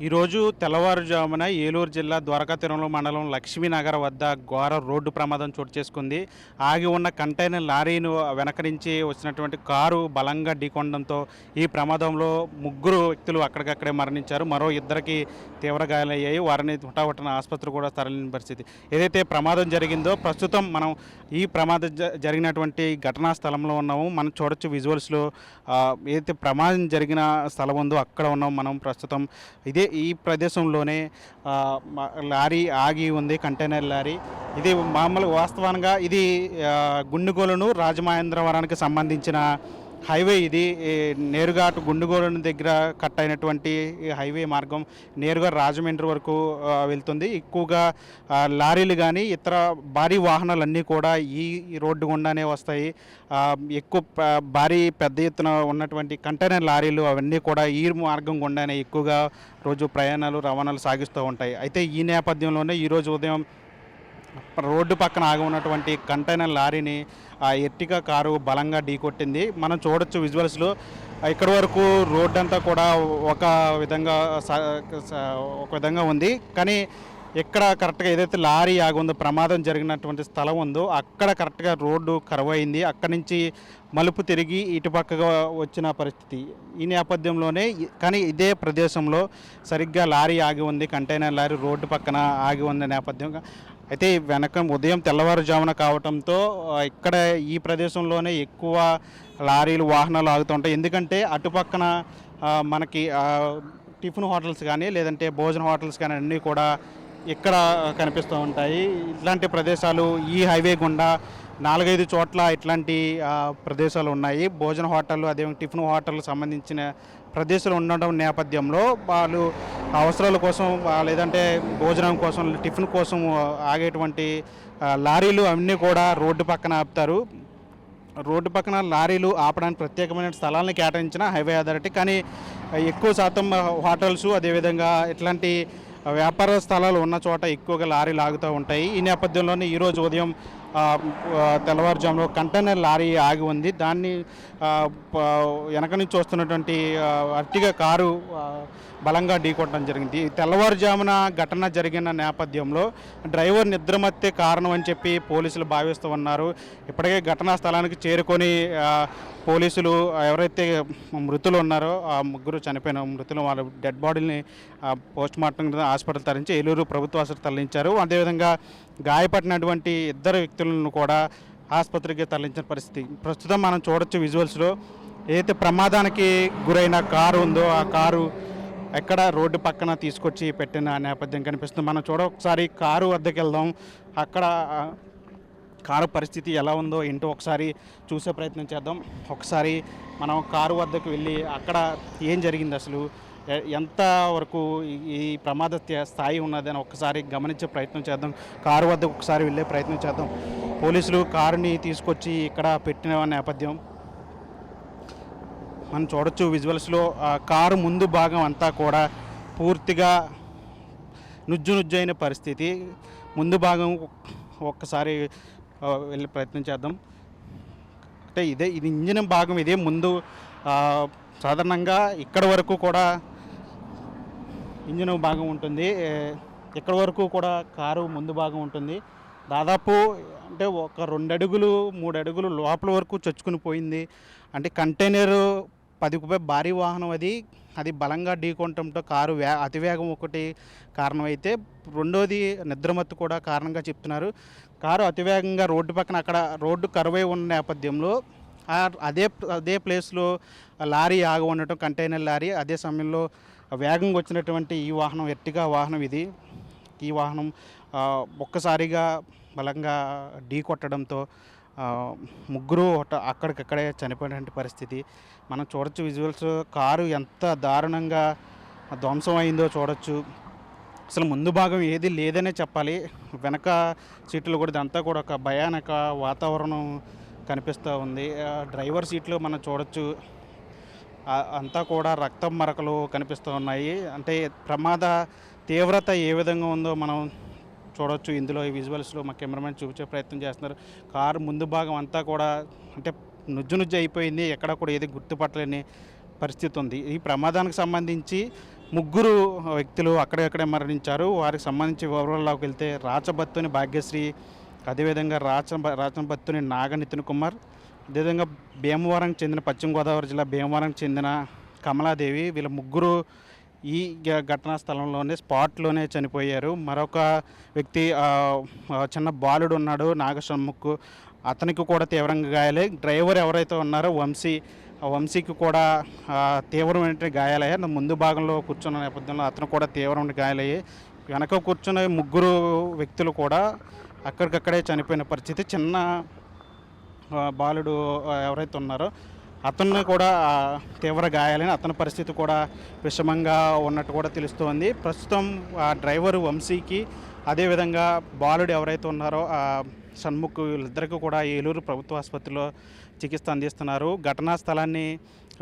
ఈరోజు తెల్లవారుజామున ఏలూరు జిల్లా ద్వారకా తిరుమల మండలం లక్ష్మీనగర్ వద్ద ఘోర రోడ్డు ప్రమాదం చోటు చేసుకుంది. ఆగి ఉన్న కంటైనర్ లారీను వెనక నుంచి వచ్చినటువంటి కారు బలంగా ఢీకొనడంతో ఈ ప్రమాదంలో ముగ్గురు వ్యక్తులు అక్కడికక్కడే మరణించారు. మరో ఇద్దరికి తీవ్ర గాయాలయ్యాయి. వారిని హుటాహుటిన ఆసుపత్రి కూడా తరలిన పరిస్థితి. ఏదైతే ప్రమాదం జరిగిందో ప్రస్తుతం మనం ఈ ప్రమాదం జరిగినటువంటి ఘటనా స్థలంలో ఉన్నాము. మనం చూడొచ్చు విజువల్స్లో ఏదైతే ప్రమాదం జరిగిన స్థలం ఉందో అక్కడ ఉన్నాం మనం ప్రస్తుతం. ఈ ప్రదేశంలోనే లారీ ఆగి ఉంది, కంటైనర్ లారీ. ఇది మామూలు వాస్తవంగా ఇది గుండుగోలను రాజమహేంద్రవరానికి సంబంధించిన హైవే. ఇది నేరుగా అటు గుండుగోలను దగ్గర కట్ అయినటువంటి హైవే మార్గం నేరుగా రాజమండ్రి వరకు వెళ్తుంది. ఎక్కువగా లారీలు కానీ ఇతర భారీ వాహనాలన్నీ కూడా ఈ రోడ్డు గుండానే వస్తాయి. ఎక్కువ భారీ పెద్ద ఎత్తున ఉన్నటువంటి కంటైనర్ లారీలు అవన్నీ కూడా ఈ మార్గం గుండానే ఎక్కువగా రోజు ప్రయాణాలు రవాణాలు సాగిస్తూ ఉంటాయి. అయితే ఈ నేపథ్యంలోనే ఈరోజు ఉదయం రోడ్డు పక్కన ఆగి ఉన్నటువంటి కంటైనర్ లారీని ఎర్టిగా కారు బలంగా ఢీకొట్టింది. మనం చూడొచ్చు విజువల్స్లో. ఇక్కడి వరకు రోడ్డు అంతా కూడా ఒక విధంగా ఉంది. కానీ ఎక్కడ కరెక్ట్గా ఏదైతే లారీ ఆగి ఉందో ప్రమాదం జరిగినటువంటి స్థలం ఉందో అక్కడ కరెక్ట్గా రోడ్డు కరువు అయింది. అక్కడి నుంచి మలుపు తిరిగి ఇటుపక్కగా వచ్చిన పరిస్థితి. ఈ నేపథ్యంలోనే కానీ ఇదే ప్రదేశంలో సరిగ్గా లారీ ఆగి ఉంది, కంటైనర్ లారీ రోడ్డు పక్కన ఆగి ఉన్న నేపథ్యంగా. అయితే వెనక ఉదయం తెల్లవారుజామున కావడంతో ఇక్కడ ఈ ప్రదేశంలోనే ఎక్కువ లారీలు వాహనాలు ఆగుతుంటాయి. ఎందుకంటే అటుపక్కన మనకి టిఫిన్ హోటల్స్ కానీ లేదంటే భోజన హోటల్స్ కానీ అన్నీ కూడా ఇక్కడ కనిపిస్తూ ఉంటాయి. ఇట్లాంటి ప్రదేశాలు ఈ హైవే గుండా 4-5 చోట్ల ఇట్లాంటి ప్రదేశాలు ఉన్నాయి. భోజన హోటళ్ళు అదేవిధంగా టిఫిన్ హోటళ్ళకు సంబంధించిన ప్రదేశాలు ఉండడం నేపథ్యంలో వాళ్ళు అవసరాల కోసం లేదంటే భోజనం కోసం టిఫిన్ కోసం ఆగేటువంటి లారీలు అన్నీ కూడా రోడ్డు పక్కన ఆపుతారు. రోడ్డు పక్కన లారీలు ఆపడానికి ప్రత్యేకమైన స్థలాలను కేటాయించిన హైవే అథారిటీ. కానీ ఎక్కువ శాతం హోటల్స్ అదేవిధంగా ఇట్లాంటి వ్యాపార స్థలాలు ఉన్న చోట ఎక్కువగా లారీలు ఆగుతూ ఉంటాయి. ఈ నేపథ్యంలోనే ఈరోజు ఉదయం తెల్లవారుజాములో కంటైనర్ లారీ ఆగి ఉంది. దాన్ని వెనక నుంచి వస్తున్నటువంటి అర్టిగా కారు బలంగా ఢీకొట్టడం జరిగింది. తెల్లవారుజామున ఘటన జరిగిన నేపథ్యంలో డ్రైవర్ నిద్రమత్తే కారణం అని చెప్పి పోలీసులు భావిస్తూ ఉన్నారు. ఇప్పటికే ఘటనా స్థలానికి చేరుకొని పోలీసులు ఎవరైతే మృతులు ఉన్నారో ఆ ముగ్గురు చనిపోయిన మృతులు వాళ్ళ డెడ్ బాడీని పోస్ట్మార్టం హాస్పిటల్ తరలించి ఏలూరు ప్రభుత్వ ఆసుపత్రికి తరలించారు. అదేవిధంగా గాయపడినటువంటి ఇద్దరు వ్యక్తులను కూడా ఆసుపత్రికి తరలించిన పరిస్థితి. ప్రస్తుతం మనం చూడొచ్చు విజువల్స్లో ఏదైతే ప్రమాదానికి గురైన కారు ఉందో ఆ కారు ఎక్కడ రోడ్డు పక్కన తీసుకొచ్చి పెట్టిన నేపథ్యం కనిపిస్తుంది. మనం ఒకసారి కారు వద్దకు వెళ్దాం. అక్కడ కారు పరిస్థితి ఎలా ఉందో ఏంటో ఒకసారి చూసే ప్రయత్నం చేద్దాం. ఒకసారి మనం కారు వద్దకు వెళ్ళి అక్కడ ఏం జరిగింది, అసలు ఎంత వరకు ఈ ప్రమాద స్థాయి ఉన్నదని ఒకసారి గమనించే ప్రయత్నం చేద్దాం. కారు వద్దకు ఒకసారి వెళ్ళే ప్రయత్నం చేద్దాం. పోలీసులు కారుని తీసుకొచ్చి ఇక్కడ పెట్టిన నేపథ్యం మనం చూడొచ్చు విజువల్స్లో. కారు ముందు భాగం అంతా కూడా పూర్తిగా నుజ్జు అయిన పరిస్థితి. ముందు భాగం ఒక్కసారి వెళ్ళే ప్రయత్నం చేద్దాం. అంటే ఇది ఇంజిన్ భాగం ఇదే ముందు. సాధారణంగా ఇక్కడ వరకు కూడా ఇంజిన్ భాగం ఉంటుంది. ఇక్కడ వరకు కూడా కారు ముందు భాగం ఉంటుంది. దాదాపు అంటే ఒక 2 అడుగులు 3 అడుగులు లోపల వరకు చొచ్చుకుని పోయింది. అంటే కంటైనరు 10 భారీ వాహనం అది బలంగా ఢీకొనడంతో కారు అతివేగం ఒకటి కారణమైతే రెండోది నిద్రమత్తు కూడా కారణంగా చెప్తున్నారు. కారు అతివేగంగా రోడ్డు పక్కన అక్కడ రోడ్డు కరువై ఉన్న నేపథ్యంలో అదే ప్లేస్లో లారీ ఆగి ఉండటం, కంటైనర్ లారీ. అదే సమయంలో వేగంగా వచ్చినటువంటి ఈ వాహనం ఎర్టిగా వాహనం ఈ వాహనం ఒక్కసారిగా బలంగా ఢీ కొట్టడంతో ముగ్గురు అక్కడికక్కడే చనిపోయినటువంటి పరిస్థితి మనం చూడొచ్చు విజువల్స్. కారు ఎంత దారుణంగా ధ్వంసం అయిందో చూడొచ్చు. అసలు ముందు భాగం ఏది లేదనే చెప్పాలి. వెనక సీట్లు కూడా ఇదంతా కూడా ఒక భయానక వాతావరణం కనిపిస్తూ ఉంది. డ్రైవర్ సీట్లు మనం చూడొచ్చు, అంతా కూడా రక్తం మరకలు కనిపిస్తూ ఉన్నాయి. అంటే ప్రమాద తీవ్రత ఏ విధంగా ఉందో మనం చూడొచ్చు. ఇందులో ఈ విజువల్స్లో మా కెమెరామెన్ చూపించే ప్రయత్నం చేస్తున్నారు. కారు ముందు భాగం అంతా కూడా అంటే నుజ్జు అయిపోయింది. ఎక్కడ కూడా ఏది గుర్తుపట్టలేని పరిస్థితి ఉంది. ఈ ప్రమాదానికి సంబంధించి ముగ్గురు వ్యక్తులు అక్కడెక్కడే మరణించారు. వారికి సంబంధించి వివరాల్లోకి వెళ్తే రాచబత్తుని భాగ్యశ్రీ, అదేవిధంగా రాచబత్తుని నాగ నితిన్ కుమార్, అదేవిధంగా భీమవరం చెందిన పశ్చిమ గోదావరి జిల్లా భీమవరం చెందిన కమలాదేవి. వీళ్ళ ముగ్గురు ఈ ఘటనా స్థలంలోనే స్పాట్లోనే చనిపోయారు. మరొక వ్యక్తి చిన్న బాలుడు ఉన్నాడు నాగషణ్ముఖ్, అతనికి కూడా తీవ్రంగా గాయాలే. డ్రైవర్ ఎవరైతే ఉన్నారో వంశీ, ఆ వంశీకి కూడా తీవ్రమైన గాయాలయ్యాయి. ముందు భాగంలో కూర్చున్న నేపథ్యంలో అతను కూడా తీవ్రమైన గాయాలయ్యాయి. వెనక కూర్చున్న ముగ్గురు వ్యక్తులు కూడా అక్కడికక్కడే చనిపోయిన పరిస్థితి. చిన్న బాలుడు ఎవరైతే ఉన్నారో అతన్ని కూడా తీవ్ర గాయాలని, అతని పరిస్థితి కూడా విషమంగా ఉన్నట్టు కూడా తెలుస్తోంది. ప్రస్తుతం ఆ డ్రైవరు వంశీకి, అదేవిధంగా బాలుడు ఎవరైతే ఉన్నారో షణ్ముఖ్, వీళ్ళిద్దరికీ కూడా ఏలూరు ప్రభుత్వ ఆసుపత్రిలో చికిత్స అందిస్తున్నారు. ఘటనా స్థలాన్ని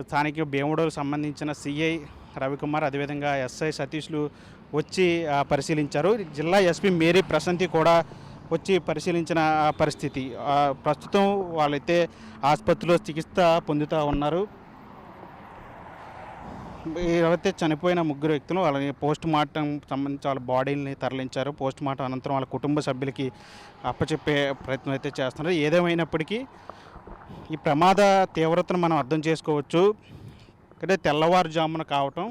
స్థానిక భీముడోకు సంబంధించిన సిఐ రవికుమార్, అదేవిధంగా ఎస్ఐ సతీష్లు వచ్చి పరిశీలించారు. జిల్లా ఎస్పీ మేరీ ప్రశాంతి కూడా వచ్చి పరిశీలించిన పరిస్థితి. ప్రస్తుతం వాళ్ళైతే ఆసుపత్రిలో చికిత్స పొందుతూ ఉన్నారు. ఎవరైతే చనిపోయిన ముగ్గురు వ్యక్తులు వాళ్ళని పోస్ట్ మార్టం సంబంధించి వాళ్ళ బాడీని తరలించారు. పోస్ట్ మార్టం అనంతరం వాళ్ళ కుటుంబ సభ్యులకి అప్పచెప్పే ప్రయత్నం అయితే చేస్తున్నారు. ఏదేమైనప్పటికీ ఈ ప్రమాద తీవ్రతను మనం అర్థం చేసుకోవచ్చు. అంటే తెల్లవారుజామున కావటం,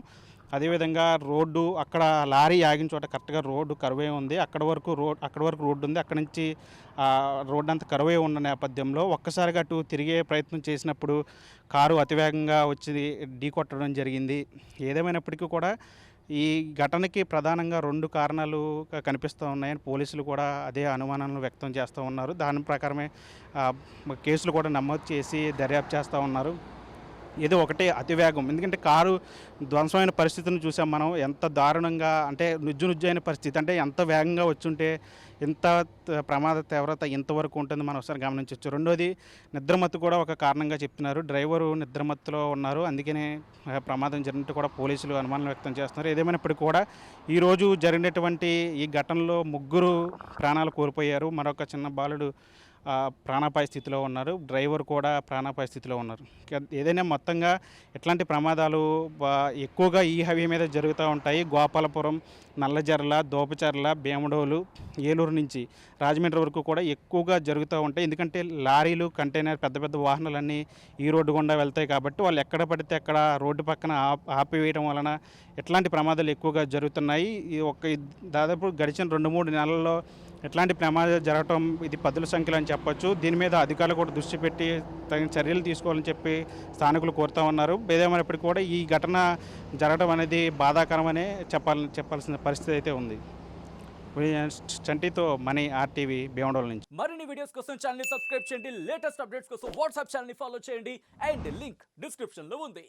అదేవిధంగా రోడ్డు అక్కడ లారీ ఆగిన చోట కరెక్ట్గా రోడ్డు కరువే ఉంది. అక్కడి వరకు రోడ్డు ఉంది. అక్కడి నుంచి రోడ్డు అంతా కరువే ఉన్న నేపథ్యంలో ఒక్కసారిగా అటు తిరిగే ప్రయత్నం చేసినప్పుడు కారు అతివేగంగా వచ్చి ఢీకొట్టడం జరిగింది. ఏదేమైనప్పటికీ కూడా ఈ ఘటనకి ప్రధానంగా 2 కారణాలు కనిపిస్తూ ఉన్నాయని పోలీసులు కూడా అదే అనుమానాలను వ్యక్తం చేస్తూ ఉన్నారు. దాని ప్రకారమే కేసులు కూడా నమోదు చేసి దర్యాప్తు చేస్తూ ఉన్నారు. ఇది ఒకటే అతివేగం. ఎందుకంటే కారు ధ్వంసమైన పరిస్థితిని చూసాం మనం. ఎంత దారుణంగా, అంటే నుజ్జునుజ్జైన పరిస్థితి, అంటే ఎంత వేగంగా వచ్చుంటే ఎంత ప్రమాద తీవ్రత ఇంతవరకు ఉంటుంది మనం ఒకసారి గమనించవచ్చు. రెండోది నిద్రమత్తు కూడా ఒక కారణంగా చెప్తున్నారు. డ్రైవరు నిద్రమత్తులో ఉన్నారు, అందుకనే ప్రమాదం జరిగినట్టు కూడా పోలీసులు అనుమానం వ్యక్తం చేస్తున్నారు. ఏదేమైనప్పటికీ కూడా ఈరోజు జరిగినటువంటి ఈ ఘటనలో ముగ్గురు ప్రాణాలు కోల్పోయారు. మరొక చిన్న బాలుడు ప్రాణాపాయ స్థితిలో ఉన్నారు. డ్రైవర్ కూడా ప్రాణాపాయ స్థితిలో ఉన్నారు. ఏదైనా మొత్తంగా ఇట్లాంటి ప్రమాదాలు ఎక్కువగా ఈ హైవే మీద జరుగుతూ ఉంటాయి. గోపాలపురం, నల్లజర్ల, దోపచర్ల, భీమడోలు, ఏలూరు నుంచి రాజమండ్రి వరకు కూడా ఎక్కువగా జరుగుతూ ఉంటాయి. ఎందుకంటే లారీలు, కంటైనర్, పెద్ద పెద్ద వాహనాలన్నీ ఈ రోడ్డు గుండా వెళ్తాయి కాబట్టి వాళ్ళు ఎక్కడ పడితే అక్కడ రోడ్డు పక్కన ఆపివేయడం వలన ఇట్లాంటి ప్రమాదాలు ఎక్కువగా జరుగుతున్నాయి. దాదాపు గడిచిన 2-3 నెలల్లో ఇట్లాంటి ప్రమాదాలు జరగటం ఇది పదుల సంఖ్యలో అని చెప్పొచ్చు. దీని మీద అధికారులు కూడా దృష్టి పెట్టి తగిన చర్యలు తీసుకోవాలని చెప్పి స్థానికులు కోరుతూ ఉన్నారు. ఏదేమైనప్పటికీ కూడా ఈ ఘటన జరగడం అనేది బాధాకరమనే చెప్పాల్సిన పరిస్థితి అయితే ఉంది. చంటితో మనీ RTV భీమడోల్ నుంచి. మరిన్ని వీడియోస్ కోసం ఛానల్ ని సబ్స్క్రైబ్ చేయండి. లేటెస్ట్ అప్డేట్స్ కోసం వాట్సాప్ ఛానల్ ని ఫాలో చేయండి. అండ్ లింక్ డిస్క్రిప్షన్ లో ఉంది.